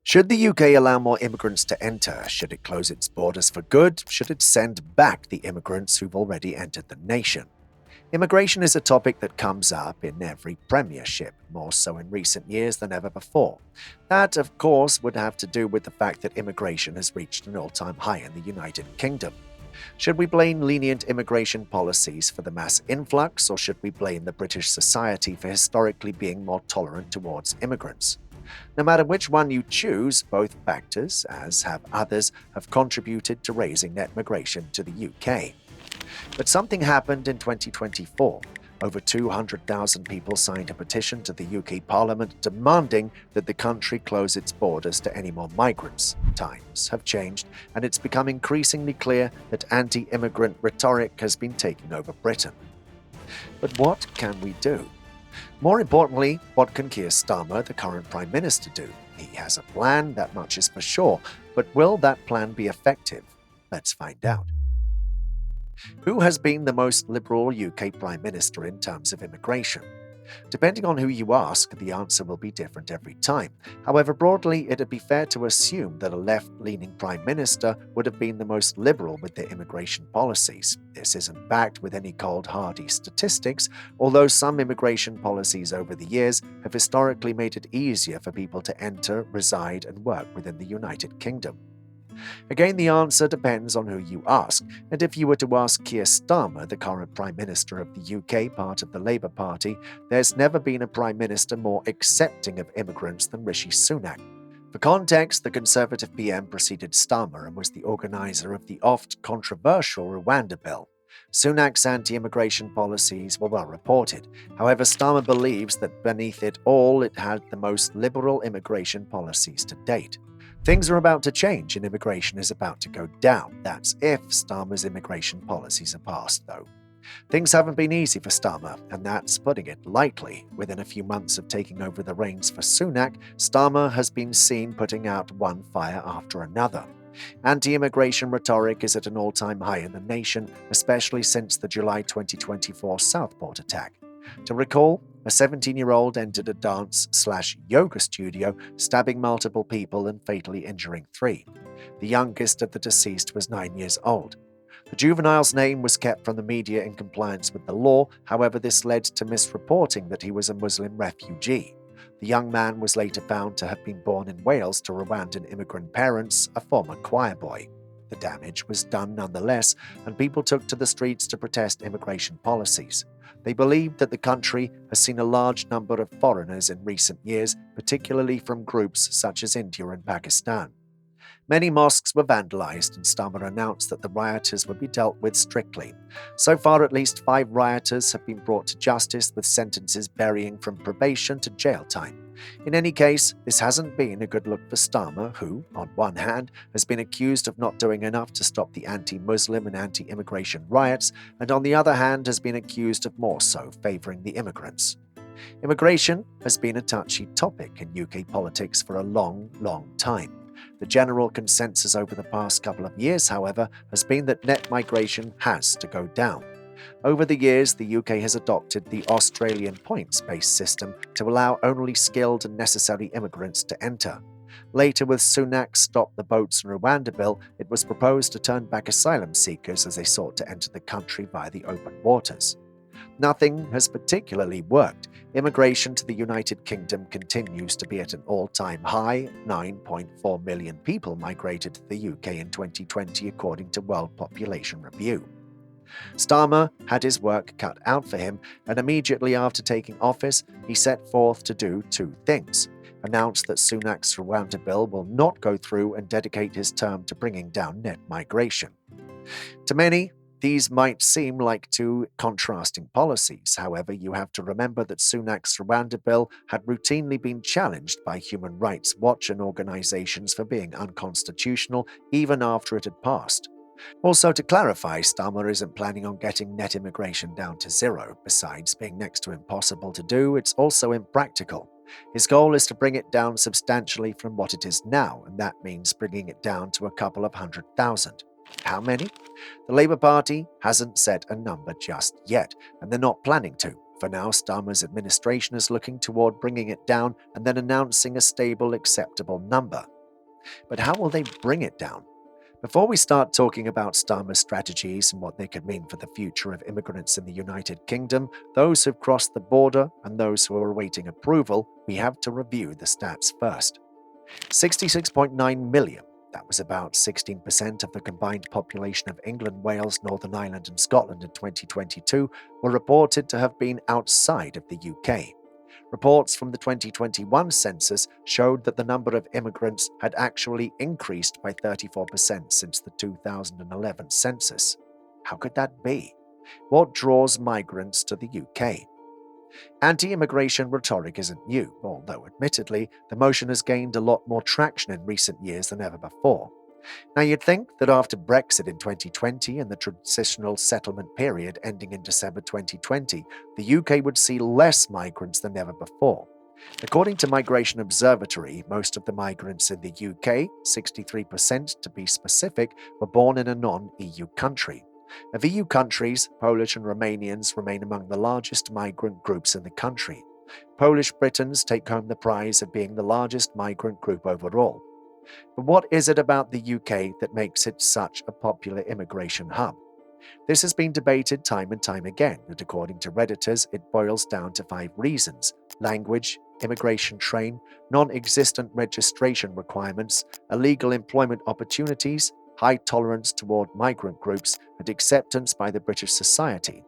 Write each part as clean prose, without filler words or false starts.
Should the UK allow more immigrants to enter? Should it close its borders for good? Should it send back the immigrants who've already entered the nation? Immigration is a topic that comes up in every premiership, more so in recent years than ever before. That, of course, would have to do with the fact that immigration has reached an all-time high in the United Kingdom. Should we blame lenient immigration policies for the mass influx, or should we blame the British society for historically being more tolerant towards immigrants? No matter which one you choose, both factors, as have others, have contributed to raising net migration to the UK. But something happened in 2024. Over 200,000 people signed a petition to the UK Parliament demanding that the country close its borders to any more migrants. Times have changed, and it's become increasingly clear that anti-immigrant rhetoric has been taking over Britain. But what can we do? More importantly, what can Keir Starmer, the current Prime Minister, do? He has a plan, that much is for sure, but will that plan be effective? Let's find out. Who has been the most liberal UK Prime Minister in terms of immigration? Depending on who you ask, the answer will be different every time. However, broadly, it'd be fair to assume that a left-leaning Prime Minister would have been the most liberal with their immigration policies. This isn't backed with any cold, hardy statistics, although some immigration policies over the years have historically made it easier for people to enter, reside, and work within the United Kingdom. Again, the answer depends on who you ask, and if you were to ask Keir Starmer, the current Prime Minister of the UK, part of the Labour Party, there's never been a Prime Minister more accepting of immigrants than Rishi Sunak. For context, the Conservative PM preceded Starmer and was the organiser of the oft-controversial Rwanda bill. Sunak's anti-immigration policies were well reported. However, Starmer believes that beneath it all, it had the most liberal immigration policies to date. Things are about to change and immigration is about to go down. That's if Starmer's immigration policies are passed, though. Things haven't been easy for Starmer, and that's putting it lightly. Within a few months of taking over the reins for Sunak, Starmer has been seen putting out one fire after another. Anti-immigration rhetoric is at an all-time high in the nation, especially since the July 2024 Southport attack. To recall, a 17-year-old entered a dance/yoga studio, stabbing multiple people and fatally injuring 3. The youngest of the deceased was 9 years old. The juvenile's name was kept from the media in compliance with the law, however this led to misreporting that he was a Muslim refugee. The young man was later found to have been born in Wales to Rwandan immigrant parents, a former choir boy. The damage was done nonetheless, and people took to the streets to protest immigration policies. They believed that the country has seen a large number of foreigners in recent years, particularly from groups such as India and Pakistan. Many mosques were vandalized, and Starmer announced that the rioters would be dealt with strictly. So far, at least 5 rioters have been brought to justice, with sentences varying from probation to jail time. In any case, this hasn't been a good look for Starmer, who, on one hand, has been accused of not doing enough to stop the anti-Muslim and anti-immigration riots, and on the other hand has been accused of more so favouring the immigrants. Immigration has been a touchy topic in UK politics for a long time. The general consensus over the past couple of years, however, has been that net migration has to go down. Over the years, the UK has adopted the Australian points-based system to allow only skilled and necessary immigrants to enter. Later, with Sunak's Stop the Boats and Rwanda bill, it was proposed to turn back asylum seekers as they sought to enter the country via the open waters. Nothing has particularly worked. Immigration to the United Kingdom continues to be at an all-time high. 9.4 million people migrated to the UK in 2020, according to World Population Review. Starmer had his work cut out for him, and immediately after taking office, he set forth to do 2 things. Announce that Sunak's Rwanda bill will not go through and dedicate his term to bringing down net migration. To many, these might seem like 2 contrasting policies. However, you have to remember that Sunak's Rwanda bill had routinely been challenged by Human Rights Watch and organizations for being unconstitutional even after it had passed. Also, to clarify, Starmer isn't planning on getting net immigration down to 0. Besides being next to impossible to do, it's also impractical. His goal is to bring it down substantially from what it is now, and that means bringing it down to a couple of 100,000. How many? The Labour Party hasn't set a number just yet, and they're not planning to. For now, Starmer's administration is looking toward bringing it down and then announcing a stable, acceptable number. But how will they bring it down? Before we start talking about Starmer's strategies and what they could mean for the future of immigrants in the United Kingdom, those who've crossed the border and those who are awaiting approval, we have to review the stats first. 66.9 million, that was about 16% of the combined population of England, Wales, Northern Ireland and Scotland in 2022, were reported to have been outside of the UK. Reports from the 2021 census showed that the number of immigrants had actually increased by 34% since the 2011 census. How could that be? What draws migrants to the UK? Anti-immigration rhetoric isn't new, although admittedly, the motion has gained a lot more traction in recent years than ever before. Now, you'd think that after Brexit in 2020 and the transitional settlement period ending in December 2020, the UK would see less migrants than ever before. According to Migration Observatory, most of the migrants in the UK, 63% to be specific, were born in a non-EU country. Of EU countries, Polish and Romanians remain among the largest migrant groups in the country. Polish Britons take home the prize of being the largest migrant group overall. But what is it about the UK that makes it such a popular immigration hub? This has been debated time and time again, and according to Redditors, it boils down to 5 reasons: language, immigration train, non-existent registration requirements, illegal employment opportunities, high tolerance toward migrant groups, and acceptance by the British society.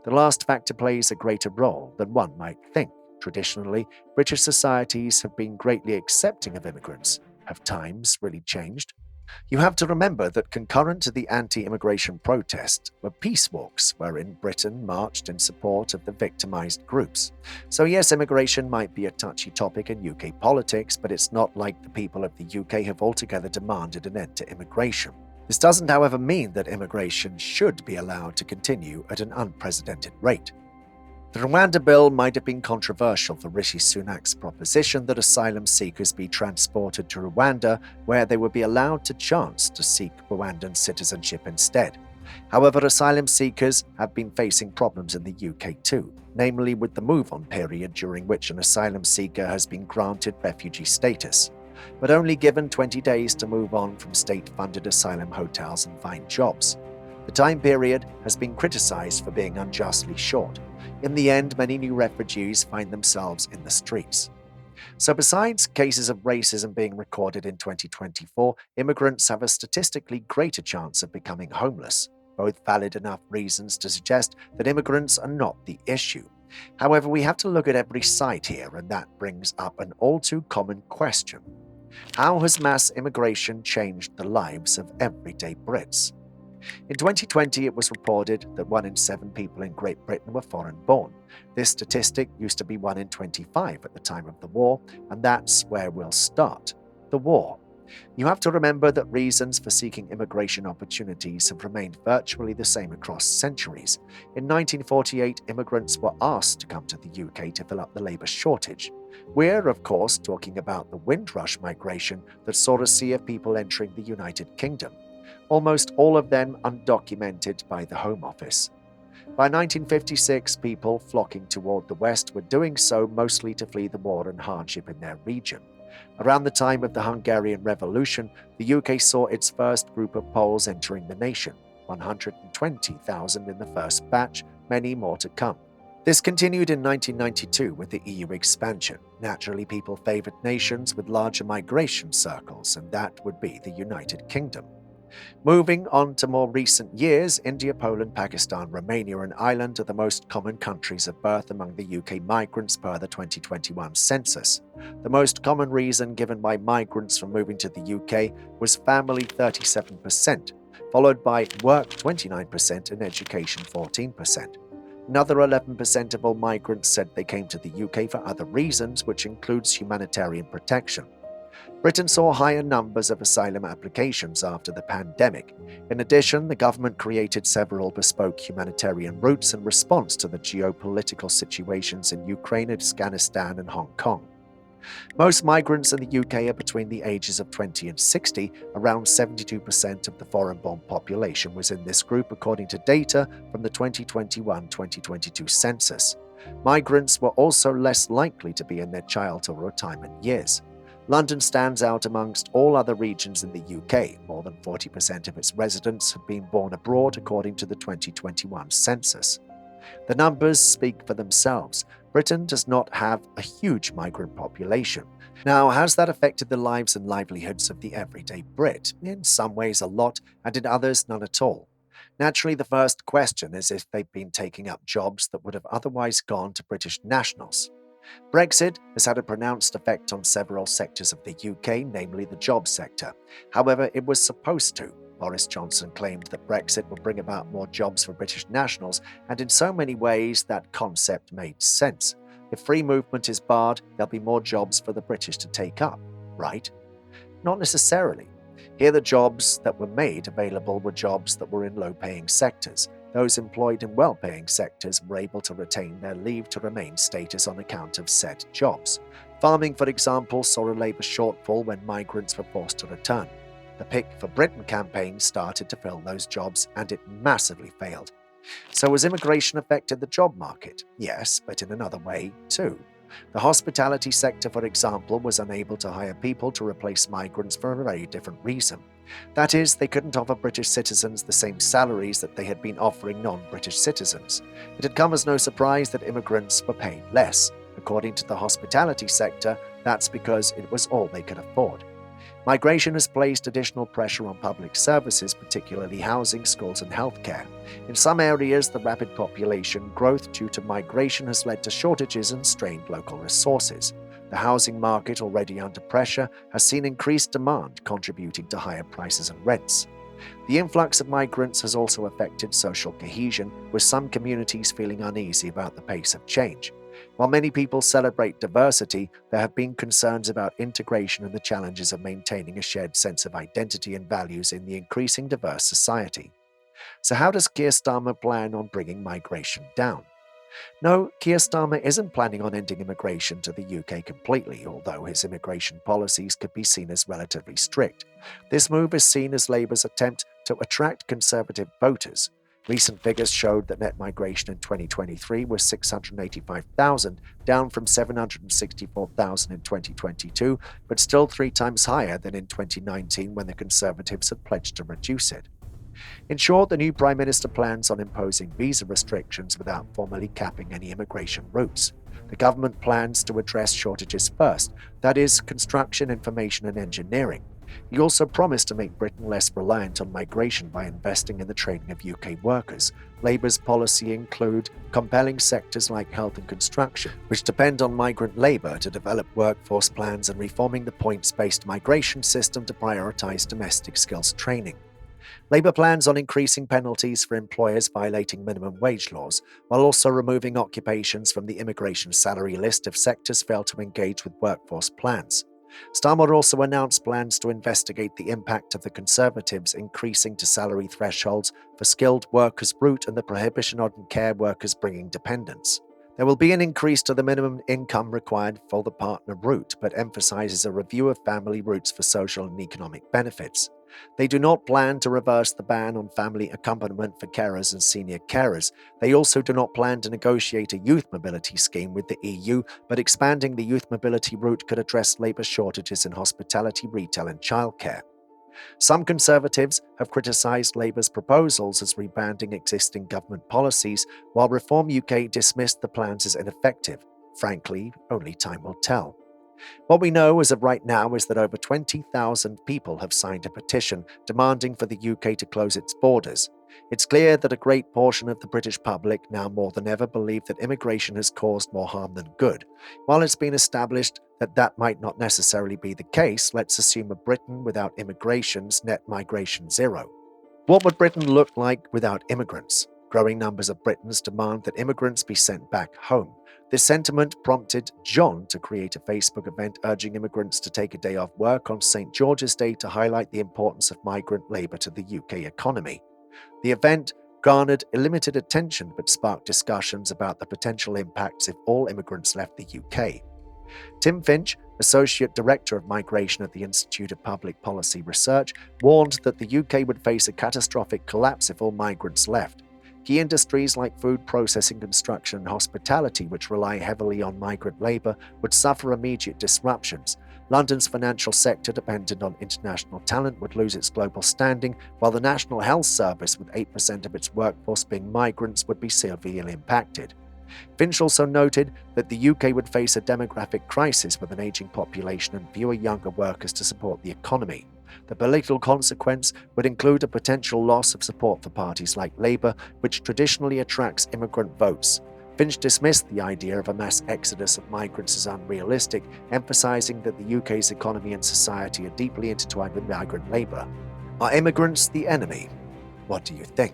The last factor plays a greater role than one might think. Traditionally, British societies have been greatly accepting of immigrants. Have times really changed? You have to remember that concurrent to the anti-immigration protests were peace walks, wherein Britain marched in support of the victimized groups. So yes, immigration might be a touchy topic in UK politics, but it's not like the people of the UK have altogether demanded an end to immigration. This doesn't, however, mean that immigration should be allowed to continue at an unprecedented rate. The Rwanda bill might have been controversial for Rishi Sunak's proposition that asylum seekers be transported to Rwanda, where they would be allowed the chance to seek Rwandan citizenship instead. However, asylum seekers have been facing problems in the UK too, namely with the move-on period during which an asylum seeker has been granted refugee status, but only given 20 days to move on from state-funded asylum hotels and find jobs. The time period has been criticized for being unjustly short. In the end, many new refugees find themselves in the streets. So besides cases of racism being recorded in 2024, immigrants have a statistically greater chance of becoming homeless, both valid enough reasons to suggest that immigrants are not the issue. However, we have to look at every side here, and that brings up an all-too-common question. How has mass immigration changed the lives of everyday Brits? In 2020, it was reported that 1 in 7 people in Great Britain were foreign-born. This statistic used to be 1 in 25 at the time of the war, and that's where we'll start: the war. You have to remember that reasons for seeking immigration opportunities have remained virtually the same across centuries. In 1948, immigrants were asked to come to the UK to fill up the labour shortage. We're, of course, talking about the Windrush migration that saw a sea of people entering the United Kingdom, almost all of them undocumented by the Home Office. By 1956, people flocking toward the West were doing so mostly to flee the war and hardship in their region. Around the time of the Hungarian Revolution, the UK saw its first group of Poles entering the nation, 120,000 in the first batch, many more to come. This continued in 1992 with the EU expansion. Naturally, people favoured nations with larger migration circles, and that would be the United Kingdom. Moving on to more recent years, India, Poland, Pakistan, Romania and Ireland are the most common countries of birth among the UK migrants per the 2021 census. The most common reason given by migrants for moving to the UK was family, 37%, followed by work, 29%, and education, 14%. Another 11% of all migrants said they came to the UK for other reasons, which includes humanitarian protection. Britain saw higher numbers of asylum applications after the pandemic. In addition, the government created several bespoke humanitarian routes in response to the geopolitical situations in Ukraine, Afghanistan, and Hong Kong. Most migrants in the UK are between the ages of 20 and 60. Around 72% of the foreign-born population was in this group, according to data from the 2021-2022 census. Migrants were also less likely to be in their child or retirement years. London stands out amongst all other regions in the UK. More than 40% of its residents have been born abroad, according to the 2021 census. The numbers speak for themselves. Britain does not have a huge migrant population. Now, has that affected the lives and livelihoods of the everyday Brit? In some ways, a lot, and in others, none at all. Naturally, the first question is if they've been taking up jobs that would have otherwise gone to British nationals. Brexit has had a pronounced effect on several sectors of the UK, namely the job sector. However, it was supposed to. Boris Johnson claimed that Brexit would bring about more jobs for British nationals, and in so many ways that concept made sense. If free movement is barred, there'll be more jobs for the British to take up, right? Not necessarily. Here, the jobs that were made available were jobs that were in low-paying sectors. Those employed in well-paying sectors were able to retain their leave to remain status on account of said jobs. Farming, for example, saw a labour shortfall when migrants were forced to return. The Pick for Britain campaign started to fill those jobs, and it massively failed. So has immigration affected the job market? Yes, but in another way, too. The hospitality sector, for example, was unable to hire people to replace migrants for a very different reason. That is, they couldn't offer British citizens the same salaries that they had been offering non-British citizens. It had come as no surprise that immigrants were paid less. According to the hospitality sector, that's because it was all they could afford. Migration has placed additional pressure on public services, particularly housing, schools, and healthcare. In some areas, the rapid population growth due to migration has led to shortages and strained local resources. The housing market, already under pressure, has seen increased demand, contributing to higher prices and rents. The influx of migrants has also affected social cohesion, with some communities feeling uneasy about the pace of change. While many people celebrate diversity, there have been concerns about integration and the challenges of maintaining a shared sense of identity and values in the increasing diverse society. So how does Keir Starmer plan on bringing migration down? No, Keir Starmer isn't planning on ending immigration to the UK completely, although his immigration policies could be seen as relatively strict. This move is seen as Labour's attempt to attract Conservative voters. Recent figures showed that net migration in 2023 was 685,000, down from 764,000 in 2022, but still 3 times higher than in 2019 when the Conservatives had pledged to reduce it. In short, the new Prime Minister plans on imposing visa restrictions without formally capping any immigration routes. The government plans to address shortages first, that is, construction, information and engineering. He also promised to make Britain less reliant on migration by investing in the training of UK workers. Labour's policy include compelling sectors like health and construction, which depend on migrant labour to develop workforce plans, and reforming the points-based migration system to prioritise domestic skills training. Labour plans on increasing penalties for employers violating minimum wage laws, while also removing occupations from the immigration salary list if sectors fail to engage with workforce plans. Starmer also announced plans to investigate the impact of the Conservatives' increasing to salary thresholds for skilled workers route and the prohibition on care workers bringing dependents. There will be an increase to the minimum income required for the partner route, but emphasises a review of family routes for social and economic benefits. They do not plan to reverse the ban on family accompaniment for carers and senior carers. They also do not plan to negotiate a youth mobility scheme with the EU, but expanding the youth mobility route could address labour shortages in hospitality, retail and childcare. Some Conservatives have criticised Labour's proposals as rebanding existing government policies, while Reform UK dismissed the plans as ineffective. Frankly, only time will tell. What we know as of right now is that over 20,000 people have signed a petition demanding for the UK to close its borders. It's clear that a great portion of the British public now more than ever believe that immigration has caused more harm than good. While it's been established that that might not necessarily be the case, let's assume a Britain without immigration's net migration zero. What would Britain look like without immigrants? Growing numbers of Britons demand that immigrants be sent back home. This sentiment prompted John to create a Facebook event urging immigrants to take a day off work on St. George's Day to highlight the importance of migrant labour to the UK economy. The event garnered limited attention but sparked discussions about the potential impacts if all immigrants left the UK. Tim Finch, Associate Director of Migration at the Institute of Public Policy Research, warned that the UK would face a catastrophic collapse if all migrants left. Key industries like food processing, construction, and hospitality, which rely heavily on migrant labour, would suffer immediate disruptions. London's financial sector, dependent on international talent, would lose its global standing, while the National Health Service, with 8% of its workforce being migrants, would be severely impacted. Finch also noted that the UK would face a demographic crisis with an aging population and fewer younger workers to support the economy. The political consequence would include a potential loss of support for parties like Labour, which traditionally attracts immigrant votes. Finch dismissed the idea of a mass exodus of migrants as unrealistic, emphasising that the UK's economy and society are deeply intertwined with migrant labour. Are immigrants the enemy? What do you think?